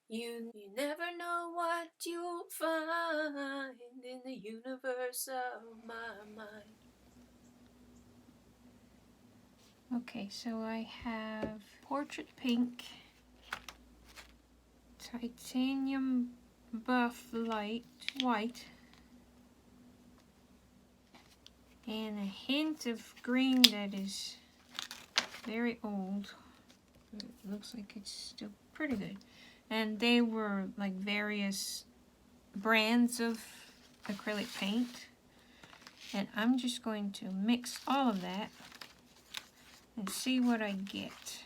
You never know what you'll find in the universe of my mind. Okay, so I have Portrait Pink, Titanium Buff Light White, and a hint of green that is very old. It looks like it's still pretty good. And they were like various brands of acrylic paint. And I'm just going to mix all of that and see what I get.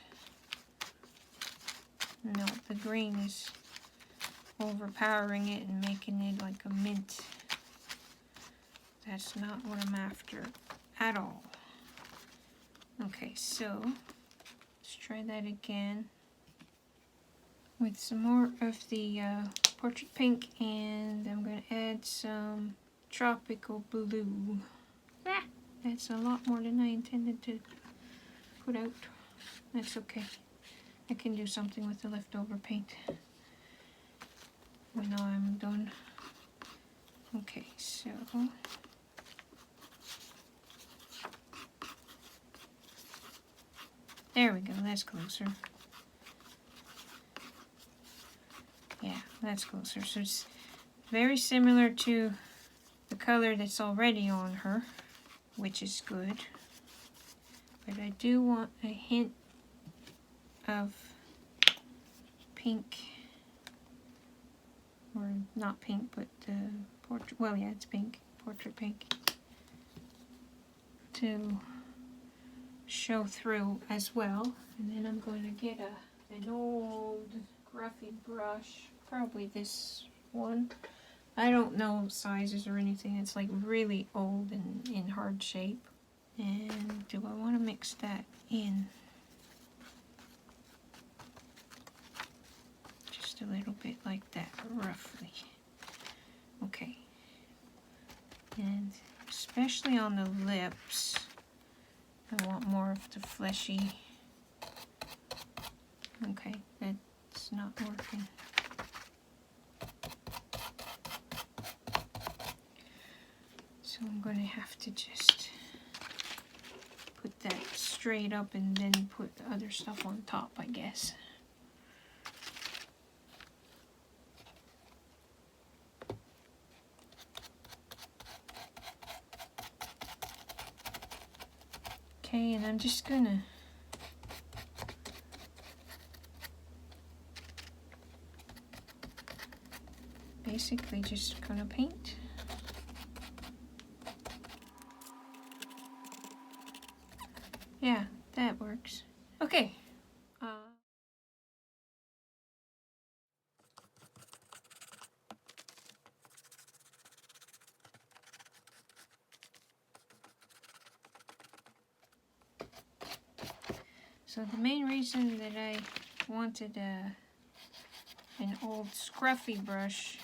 No, the green is overpowering it and making it like a mint. That's not what I'm after at all. Okay, so let's try that again with some more of the Portrait Pink, and I'm going to add some Tropical Blue. Ah, that's a lot more than I intended to put out. That's okay. I can do something with the leftover paint when I'm done. Okay, so there we go, that's closer. Yeah, that's closer. So it's very similar to the color that's already on her, which is good. But I do want a hint of pink, or not pink, but portrait, well yeah, it's pink, Portrait Pink, to show through as well. And then I'm going to get an old Gruffy brush, probably this one. I don't know sizes or anything. It's like really old and in hard shape. And do I want to mix that in? Just a little bit like that, roughly. Okay. And especially on the lips, I want more of the fleshy. Okay, that's not working. So I'm going to have to just put that straight up and then put the other stuff on top, I guess. Okay, and I'm just gonna basically just gonna paint. Yeah, that works. Okay. So the main reason that I wanted an old scruffy brush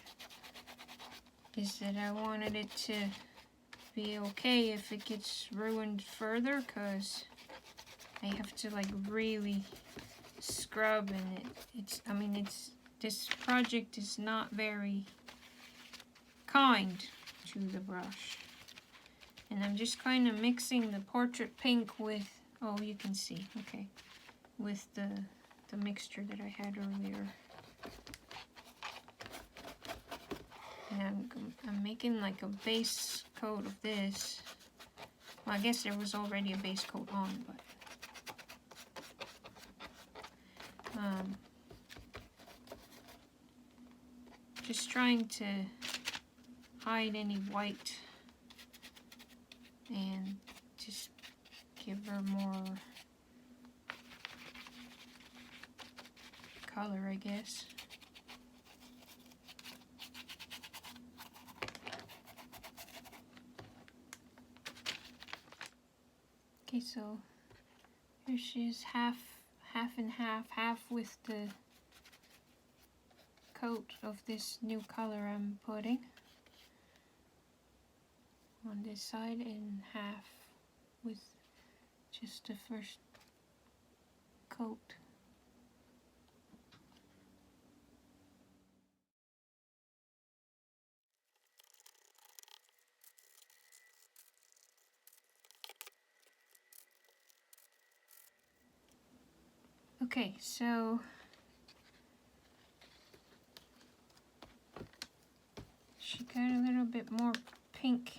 is that I wanted it to be okay if it gets ruined further, because I have to like really scrub, and this project is not very kind to the brush. And I'm just kind of mixing the Portrait Pink with, oh, you can see, okay, with the mixture that I had earlier. And I'm making like a base coat of this. Well, I guess there was already a base coat on, but just trying to hide any white and just give her more color, I guess. Okay, so here she is, half and half with the coat of this new color I'm putting on this side, and half with just the first coat. Okay, so she got a little bit more pink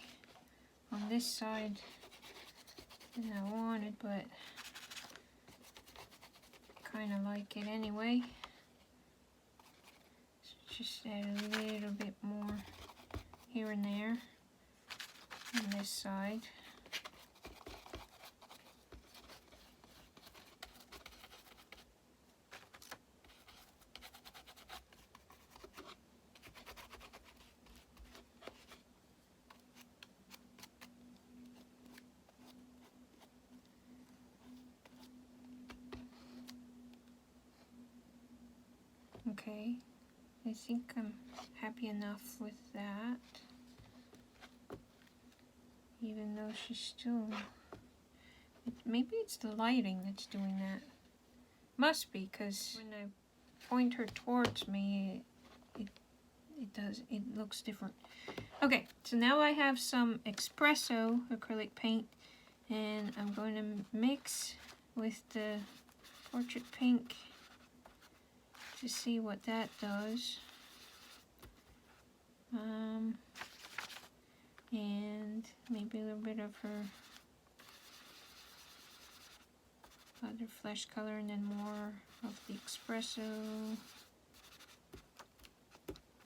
on this side than I wanted, but kind of like it anyway. So just add a little bit more here and there on this side. Okay, I think I'm happy enough with that. Even though she's still... maybe it's the lighting that's doing that. Must be, because when I point her towards me, it looks different. Okay, so now I have some espresso acrylic paint, and I'm going to mix with the Portrait Pink to see what that does. And maybe a little bit of her other flesh color, and then more of the espresso.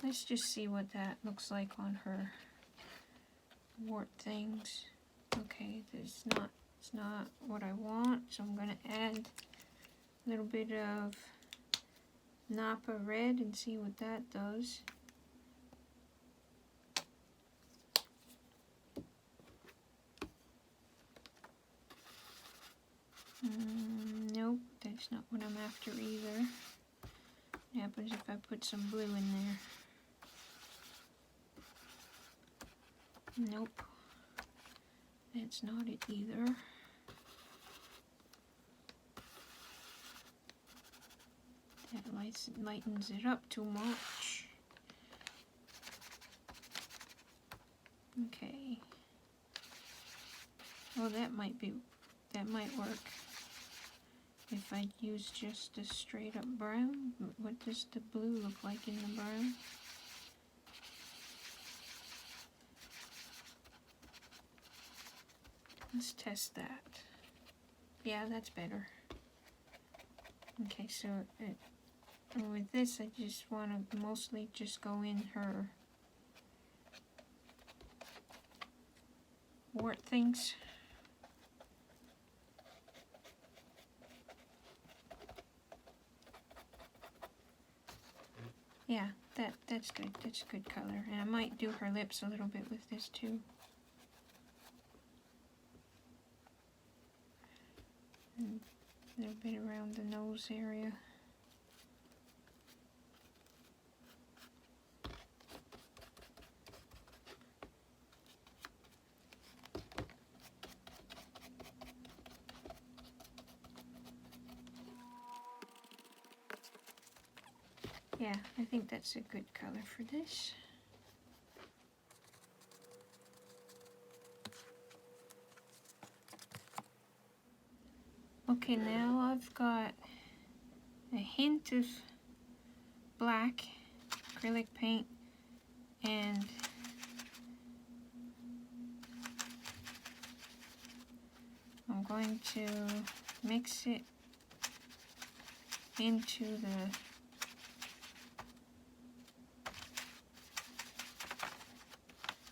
Let's just see what that looks like on her wart things. Okay, it's not what I want, so I'm gonna add a little bit of Napa Red and see what that does. Nope, that's not what I'm after either. What happens if I put some blue in there? Nope, that's not it either. That lightens it up too much. Okay. Oh, that might work. If I use just a straight up brown. What does the blue look like in the brown? Let's test that. Yeah, that's better. Okay, so with this, I just want to mostly just go in her wart things. Yeah, that's good. That's a good color. And I might do her lips a little bit with this too. And a little bit around the nose area. Yeah, I think that's a good color for this. Okay, now I've got a hint of black acrylic paint, and I'm going to mix it into the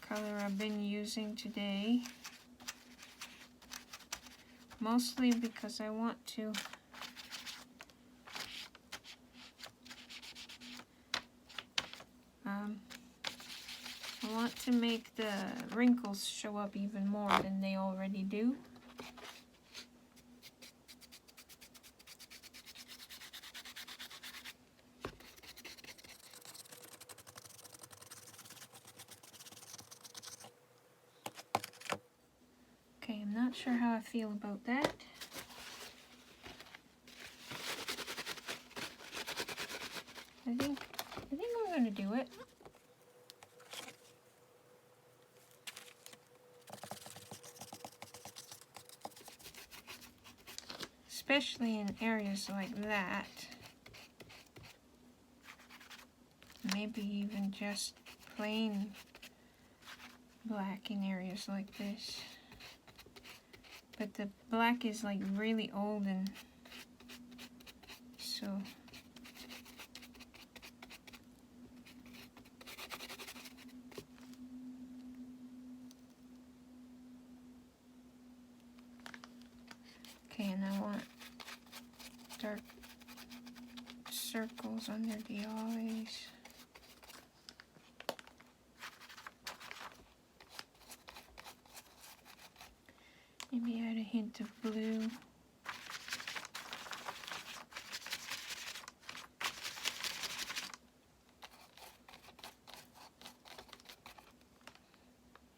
color I've been using today, mostly because I want to make the wrinkles show up even more than they already do. Okay, I'm not sure how I feel about that. I think I'm gonna do it. especially in areas like that. Maybe even just plain black in areas like this. But the black is like really old, and so okay, and I want dark circles under the eyes. Maybe add a hint of blue.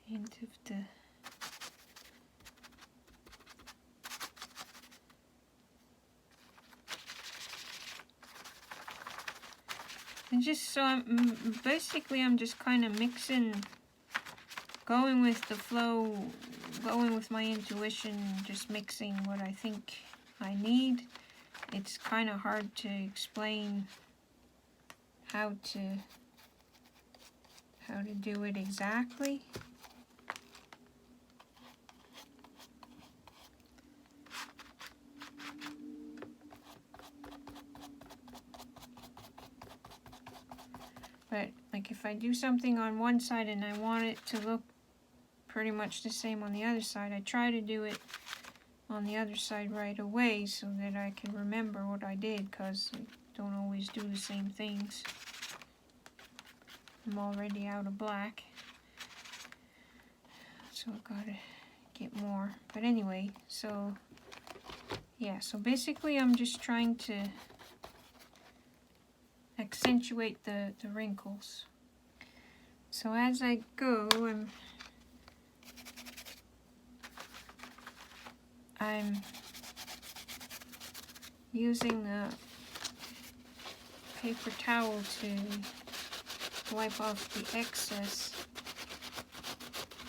Hint of the and just so I'm just kind of mixing, going with the flow, going with my intuition, just mixing what I think I need. It's kind of hard to explain how to do it exactly. But like if I do something on one side and I want it to look pretty much the same on the other side, I try to do it on the other side right away so that I can remember what I did, because I don't always do the same things. I'm already out of black, so I've got to get more. But anyway, so yeah, so basically I'm just trying to accentuate the wrinkles. So as I go, I'm using a paper towel to wipe off the excess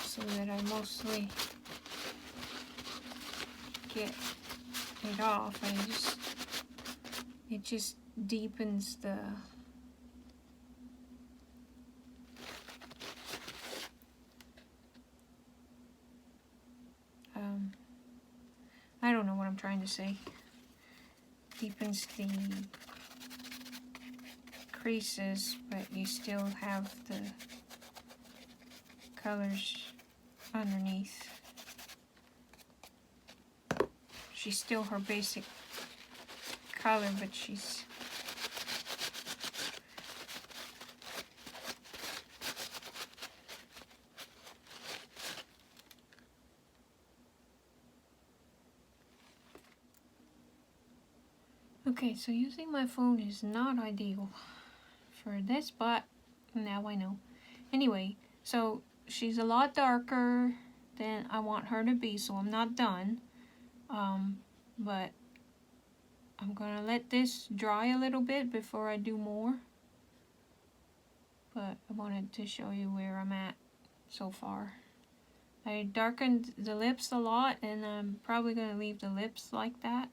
so that I mostly get it off. It just deepens the I don't know what I'm trying to say. Deepens the creases, but you still have the colors underneath. She's still her basic color, but she's okay, so using my phone is not ideal for this, but now I know. Anyway, so she's a lot darker than I want her to be, so I'm not done. But I'm gonna let this dry a little bit before I do more. But I wanted to show you where I'm at so far. I darkened the lips a lot, and I'm probably gonna leave the lips like that.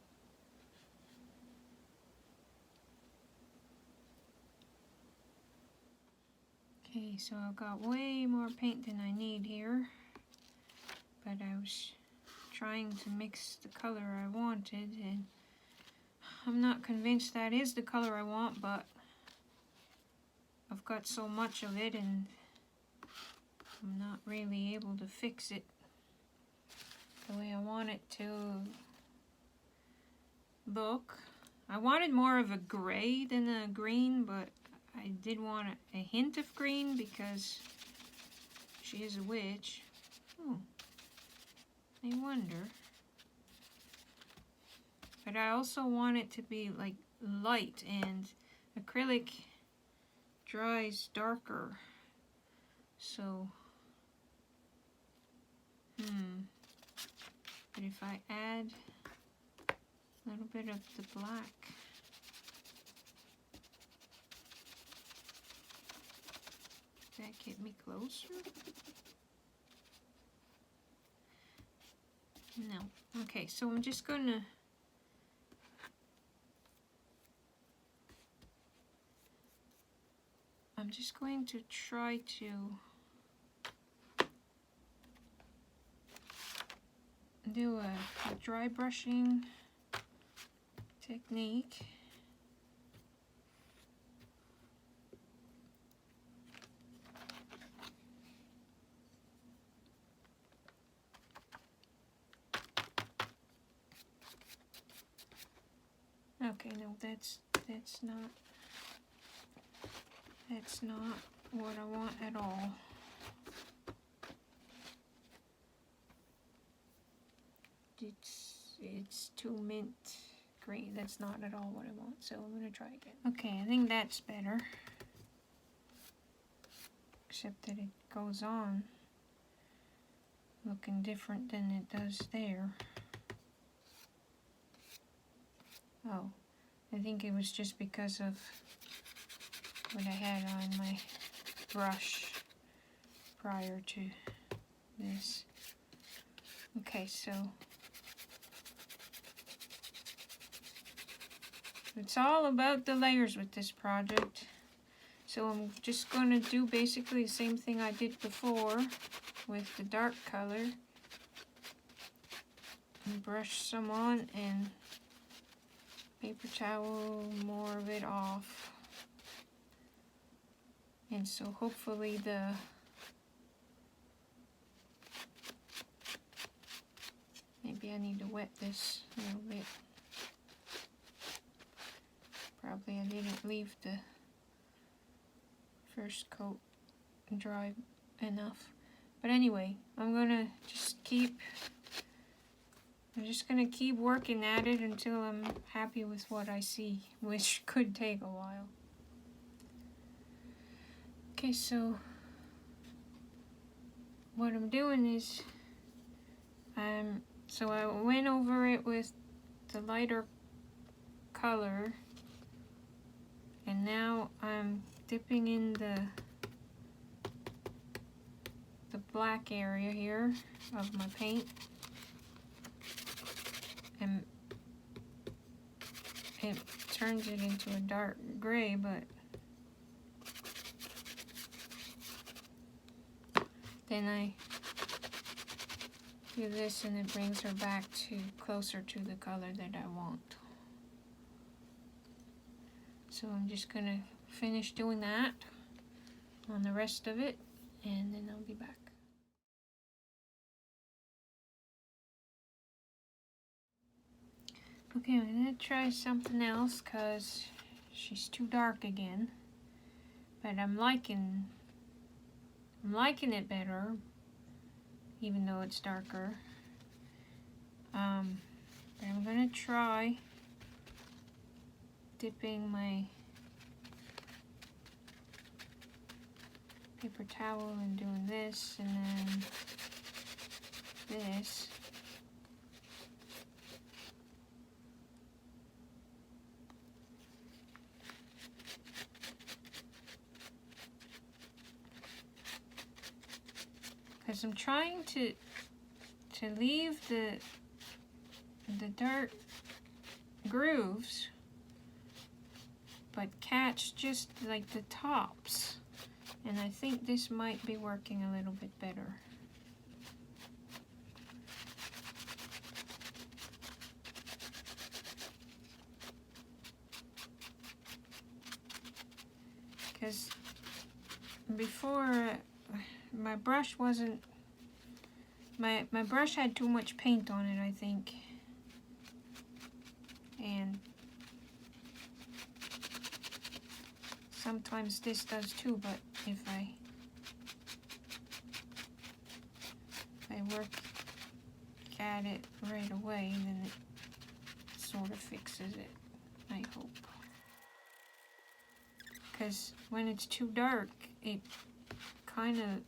Okay, so I've got way more paint than I need here, but I was trying to mix the color I wanted, and I'm not convinced that is the color I want, but I've got so much of it and I'm not really able to fix it the way I want it to look. I wanted more of a gray than a green, but I did want a hint of green because she is a witch. Oh, I wonder. But I also want it to be like light, and acrylic dries darker. So, but if I add a little bit of the black, does that get me closer? No. Okay, so I'm just gonna I'm just going to try to do a dry brushing technique. Okay, no, that's not what I want at all. It's too mint green. That's not at all what I want. So I'm gonna try again. Okay, I think that's better. Except that it goes on looking different than it does there. Oh, I think it was just because of what I had on my brush prior to this. Okay, so it's all about the layers with this project. So I'm just going to do basically the same thing I did before with the dark color. And brush some on and paper towel more of it off. And so hopefully maybe I need to wet this a little bit. Probably I didn't leave the first coat dry enough. But anyway, I'm just gonna keep working at it until I'm happy with what I see, which could take a while. Okay, so what I'm doing is so I went over it with the lighter color, and now I'm dipping in the black area here of my paint, and it turns it into a dark gray, but then I do this and it brings her back to closer to the color that I want. So I'm just gonna finish doing that on the rest of it, and then I'll be back. Okay, I'm gonna try something else because she's too dark again. But I'm liking it better, even though it's darker. But I'm gonna try dipping my paper towel and doing this, and then this. Because I'm trying to leave the dark grooves, but catch just like the tops. And I think this might be working a little bit better. Because before, my brush wasn't, my brush had too much paint on it, I think. And sometimes this does too, but if I work at it right away, then it sort of fixes it, I hope. Because when it's too dark, it kind of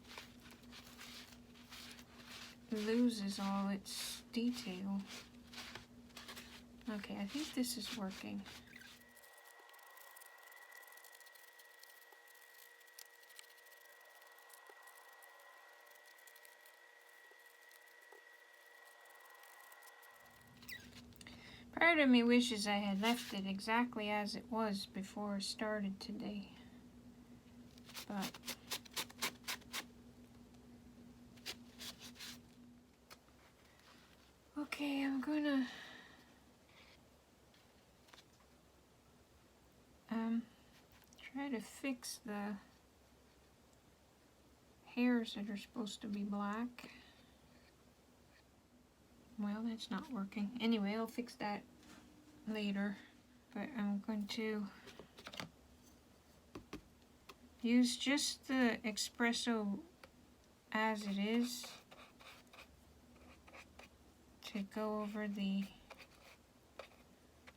loses all its detail. Okay, I think this is working. Part of me wishes I had left it exactly as it was before I started today. but okay, I'm gonna try to fix the hairs that are supposed to be black. Well, that's not working. Anyway, I'll fix that later. But I'm going to use just the espresso as it is to go over the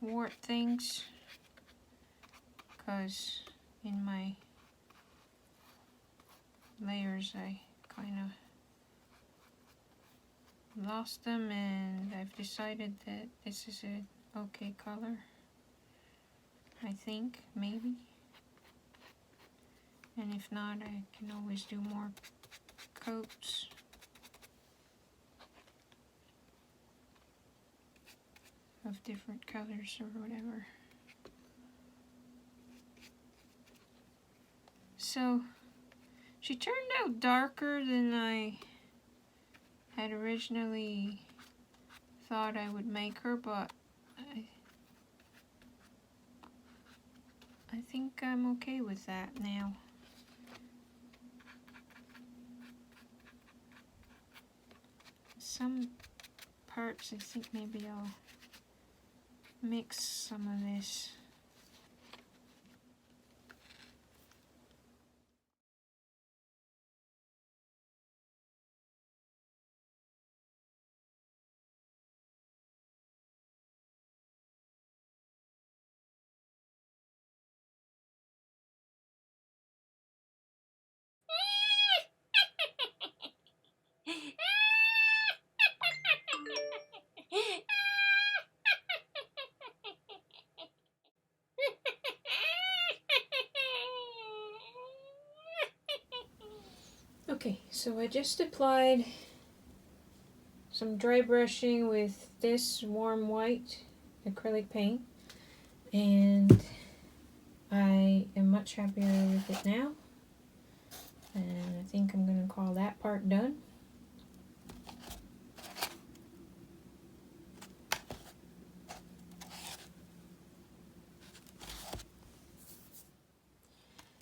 wart things, because in my layers I kind of lost them, and I've decided that this is an okay color. I think, maybe. And if not, I can always do more coats. Of different colors or whatever. So, she turned out darker than I had originally thought I would make her, but I think I'm okay with that now. Some parts I think maybe I'll mix some of this. Okay, so I just applied some dry brushing with this warm white acrylic paint, and I am much happier with it now, and I think I'm going to call that part done.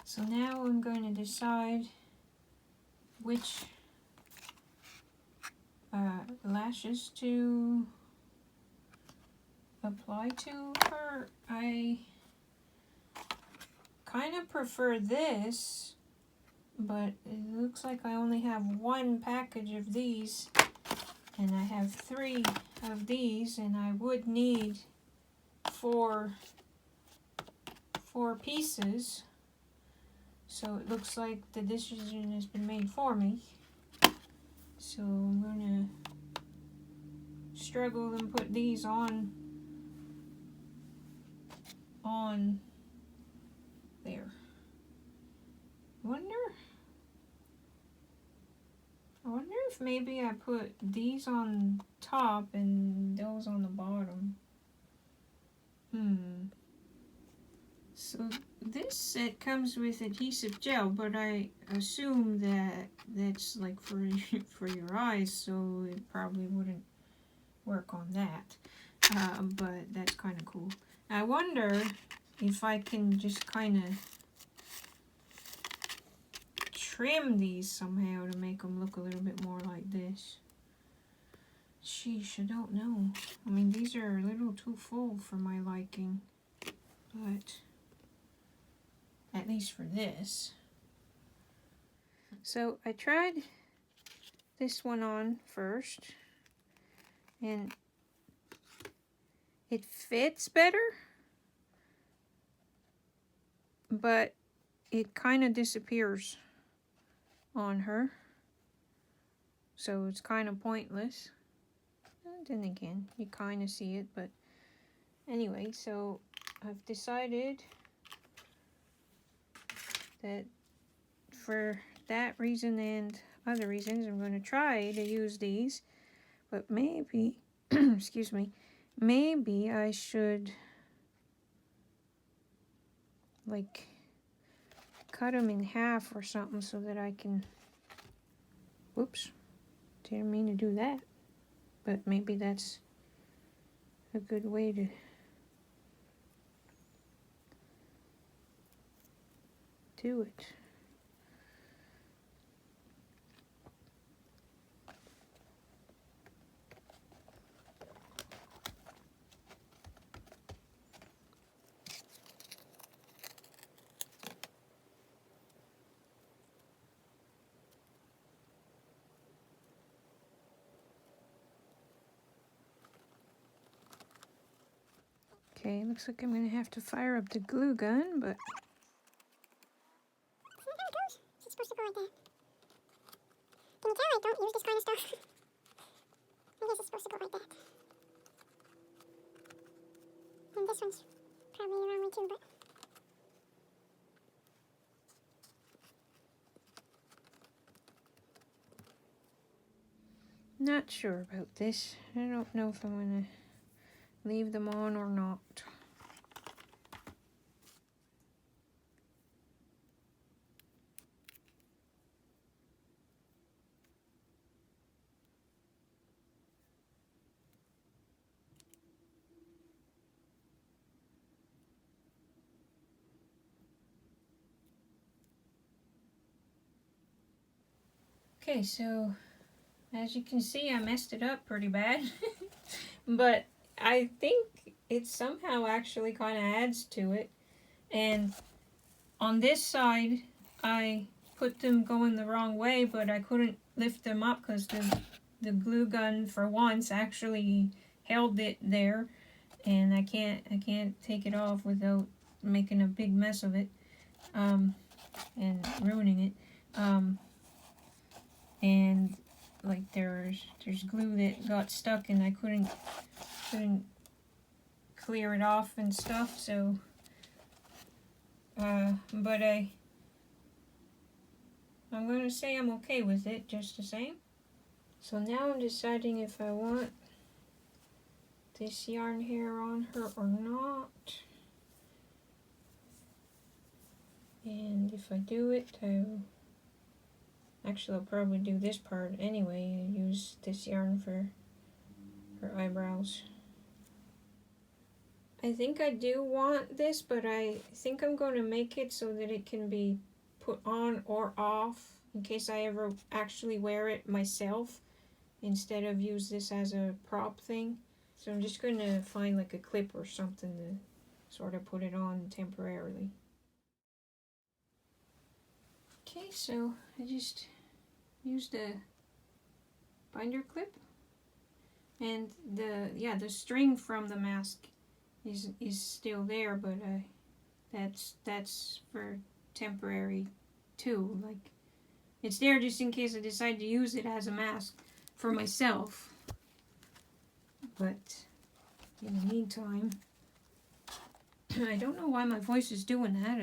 So now I'm going to decide which lashes to apply to her. I kind of prefer this, but it looks like I only have one package of these, and I have 3 of these, and I would need four pieces. So it looks like the decision has been made for me. So I'm gonna struggle and put these on there. I wonder if maybe I put these on top and those on the bottom. So this set comes with adhesive gel, but I assume that that's like for for your eyes, so it probably wouldn't work on that. But that's kind of cool. I wonder if I can just kind of trim these somehow to make them look a little bit more like this. Sheesh, I don't know. I mean, these are a little too full for my liking, but at least for this. So I tried this one on first, and it fits better, but it kind of disappears on her, so it's kind of pointless. And then again, you kind of see it, but anyway, so I've decided that for that reason and other reasons, I'm going to try to use these, but maybe, excuse me, maybe I should like cut them in half or something so that I can, whoops, didn't mean to do that, but maybe that's a good way to do it. Okay, looks like I'm gonna have to fire up the glue gun, but See how it goes? It's supposed to go like that. Can you tell I don't use this kind of stuff? I guess it's supposed to go like that. And this one's probably the wrong way too, but... not sure about this. I don't know if I'm gonna leave them on or not. Okay, so as you can see, I messed it up pretty bad, but I think it somehow actually kind of adds to it. And on this side, I put them going the wrong way, but I couldn't lift them up because the glue gun for once actually held it there, and I can't take it off without making a big mess of it, and ruining it. And like there's glue that got stuck, and I couldn't clear it off and stuff. So, but I'm going to say I'm okay with it just the same. So now I'm deciding if I want this yarn hair on her or not. And if I do it, I'll probably do this part anyway and use this yarn for her eyebrows. I think I do want this, but I think I'm going to make it so that it can be put on or off in case I ever actually wear it myself instead of use this as a prop thing. So I'm just going to find like a clip or something to sort of put it on temporarily. Okay, so I just used a binder clip, and the string from the mask is still there, but that's for temporary too. Like, it's there just in case I decide to use it as a mask for myself. But in the meantime, I don't know why my voice is doing that.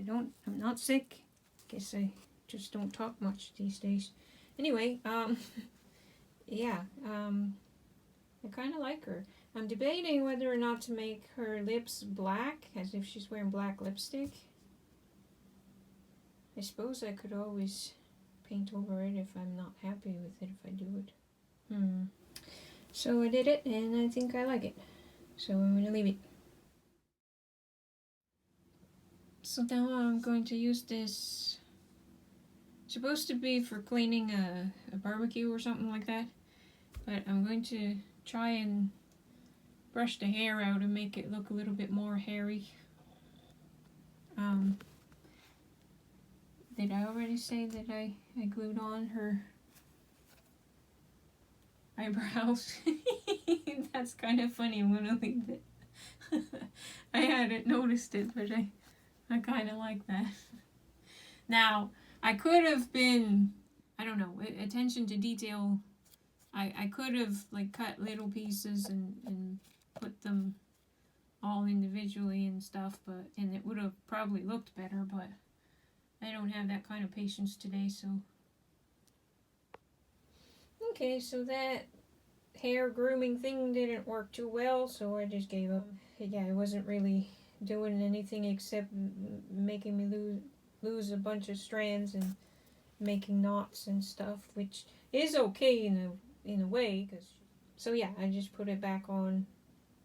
I'm not sick. Guess I just don't talk much these days. Anyway, yeah, I kind of like her. I'm debating whether or not to make her lips black, as if she's wearing black lipstick. I suppose I could always paint over it if I'm not happy with it, if I do it. So I did it, and I think I like it. So I'm going to leave it. So now I'm going to use this. It's supposed to be for cleaning a barbecue or something like that. But I'm going to try and brush the hair out and make it look a little bit more hairy. Did I already say that I glued on her eyebrows? That's kind of funny. I'm gonna leave it. I hadn't noticed it, but I kind of like that. Now, I could have been, I don't know, attention to detail. I could have like cut little pieces and put them all individually and stuff, and it would have probably looked better, but I don't have that kind of patience today, so. Okay, so that hair grooming thing didn't work too well, so I just gave up. Yeah, it wasn't really doing anything except making me lose a bunch of strands and making knots and stuff, which is okay in a way. So yeah, I just put it back on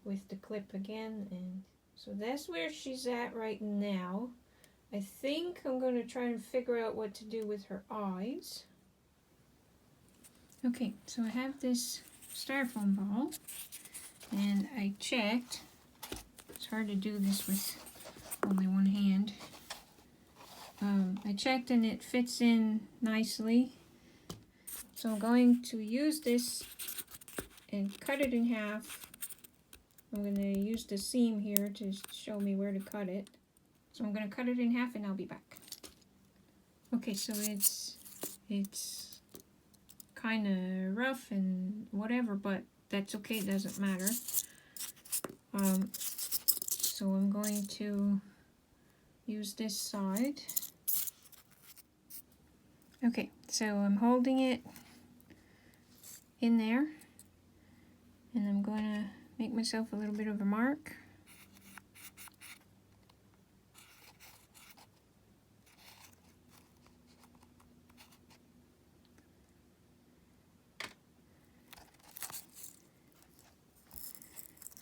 with the clip again, and so that's where she's at right now. I think I'm going to try and figure out what to do with her eyes. Okay, so I have this styrofoam ball, and I checked. It's hard to do this with only one hand. I checked and it fits in nicely. So I'm going to use this and cut it in half. I'm going to use the seam here to show me where to cut it. So I'm going to cut it in half and I'll be back. Okay, so it's kind of rough and whatever, but that's okay, it doesn't matter. So I'm going to use this side. Okay, so I'm holding it in there, and I'm going to make myself a little bit of a mark.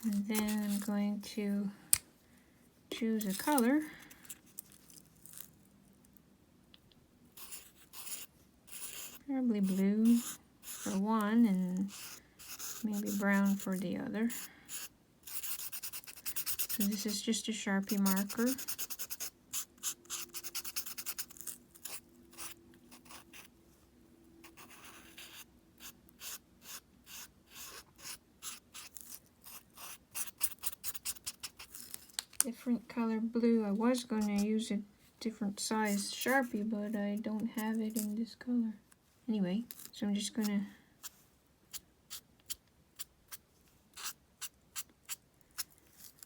And then I'm going to choose a color. Probably blue for one and maybe brown for the other. So this is just a Sharpie marker. Different color blue. I was going to use a different size Sharpie, but I don't have it in this color. Anyway, so I'm just going to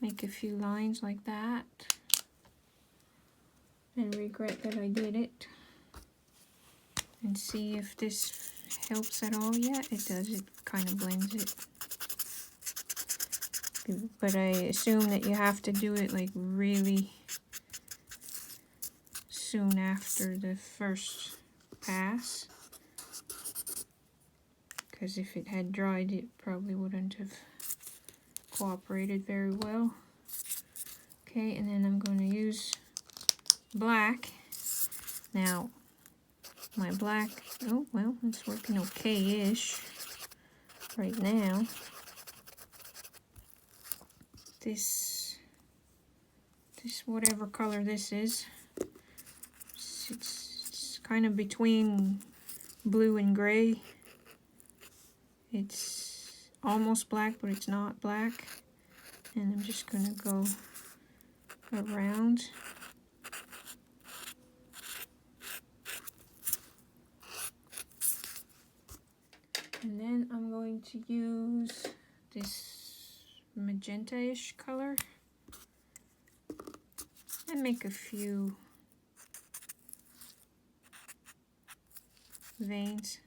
make a few lines like that. And regret that I did it. And see if this helps at all. Yeah, it does. It kind of blends it. But I assume that you have to do it like really soon after the first pass. Because if it had dried, it probably wouldn't have cooperated very well. Okay, and then I'm going to use black. Now, my black, oh well, it's working okay-ish right now. This whatever color this is, it's kind of between blue and gray. It's almost black, but it's not black. And I'm just going to go around. And then I'm going to use this magenta-ish color and make a few veins.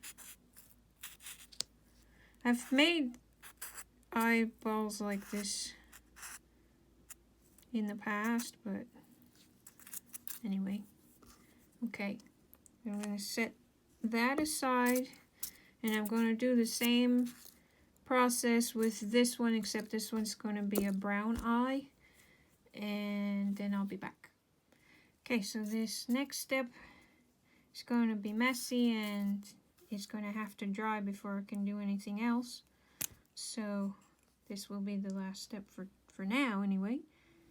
I've made eyeballs like this in the past, but anyway. Okay, I'm going to set that aside, and I'm going to do the same process with this one, except this one's going to be a brown eye, and then I'll be back. Okay, so this next step is going to be messy, and it's going to have to dry before I can do anything else. So this will be the last step for now anyway.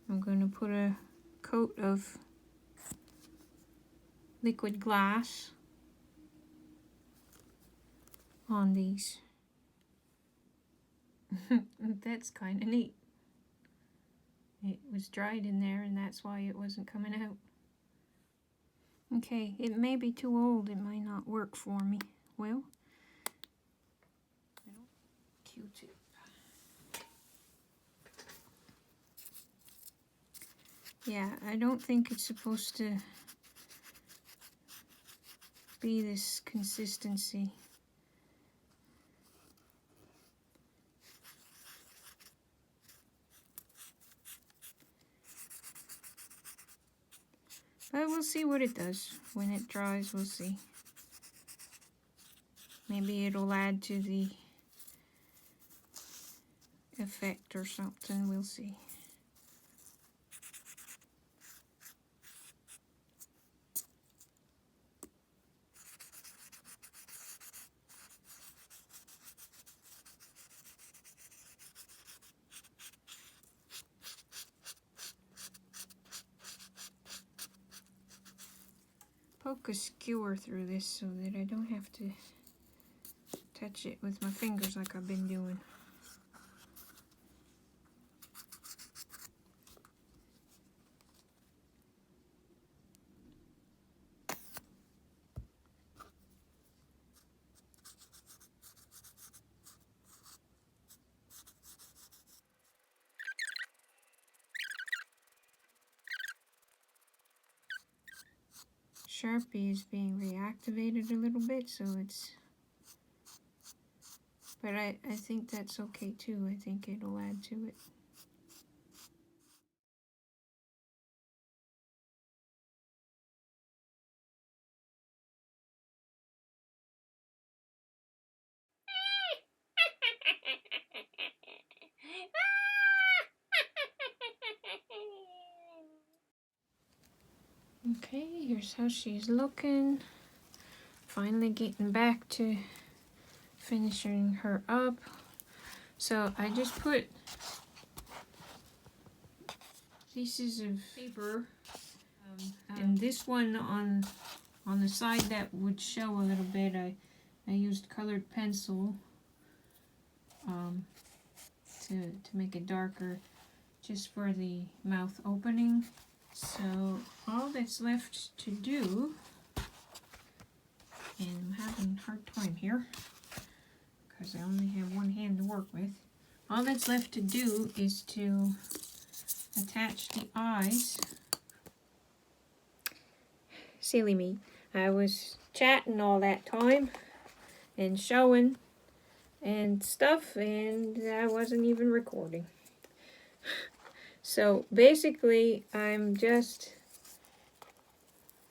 I'm going to put a coat of liquid glass on these. That's kind of neat. It was dried in there, and that's why it wasn't coming out. Okay, it may be too old. It might not work for me. Well, Q-tip. Yeah, I don't think it's supposed to be this consistency. But we'll see what it does. When it dries, we'll see. Maybe it'll add to the effect or something. We'll see. Poke a skewer through this so that I don't have to touch it with my fingers like I've been doing. Sharpie is being reactivated a little bit, so it's, but I think that's okay too. I think it'll add to it. Okay, here's how she's looking. Finally getting back to finishing her up. So I just put pieces of paper, and this one on the side that would show a little bit, I used colored pencil to make it darker, just for the mouth opening. So all that's left to do, and I'm having a hard time here because I only have one hand to work with. All that's left to do is to attach the eyes. Silly me. I was chatting all that time and showing and stuff, and I wasn't even recording. So basically, I'm just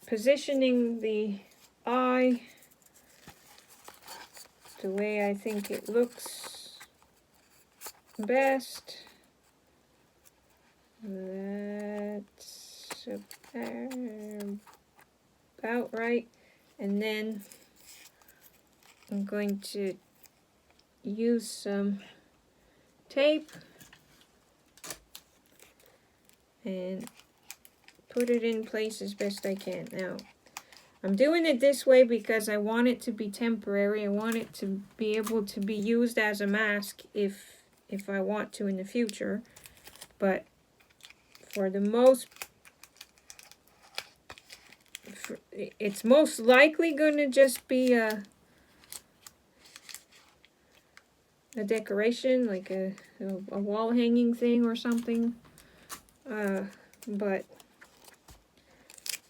positioning the eye the way I think it looks best. That's about right. And then I'm going to use some tape and put it in place as best I can. Now, I'm doing it this way because I want it to be temporary. I want it to be able to be used as a mask if I want to in the future. But for the most, it's most likely going to just be a decoration, like a wall hanging thing or something. But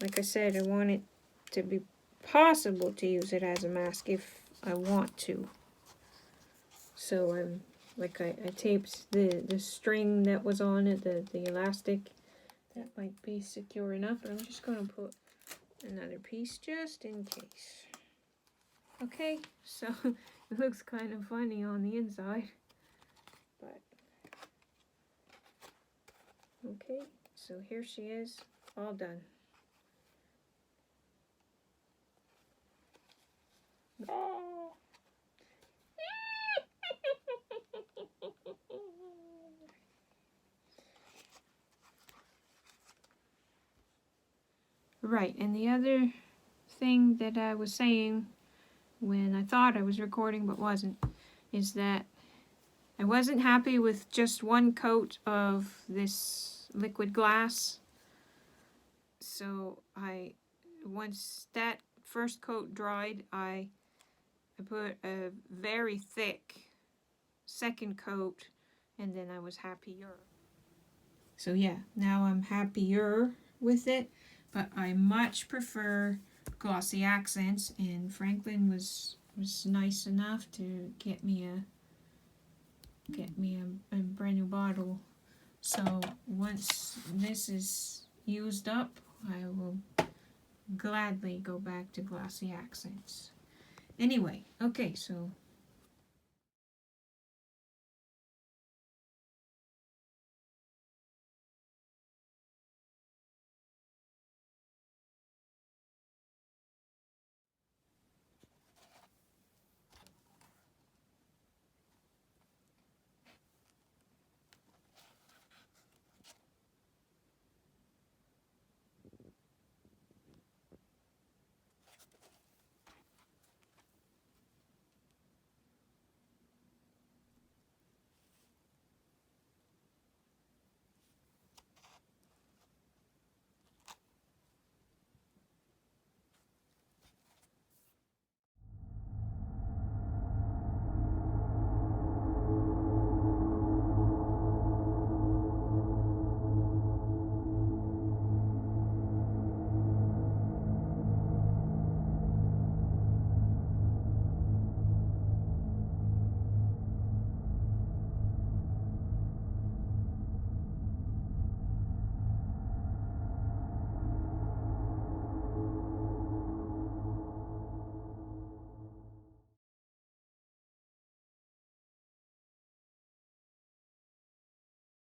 like I said, I want it to be possible to use it as a mask if I want to. So I taped the string that was on it, the elastic. That might be secure enough, but I'm just going to put another piece just in case. Okay, so it looks kind of funny on the inside, but okay, so here she is, all done. Oh. Right, and the other thing that I was saying when I thought I was recording but wasn't, is that I wasn't happy with just one coat of this liquid glass. So once that first coat dried, I put a very thick second coat, and then I was happier. So yeah, now I'm happier with it, but I much prefer glossy accents, and Franklin was nice enough to get me a brand new bottle. So once this is used up, I will gladly go back to glossy accents. Anyway, okay, so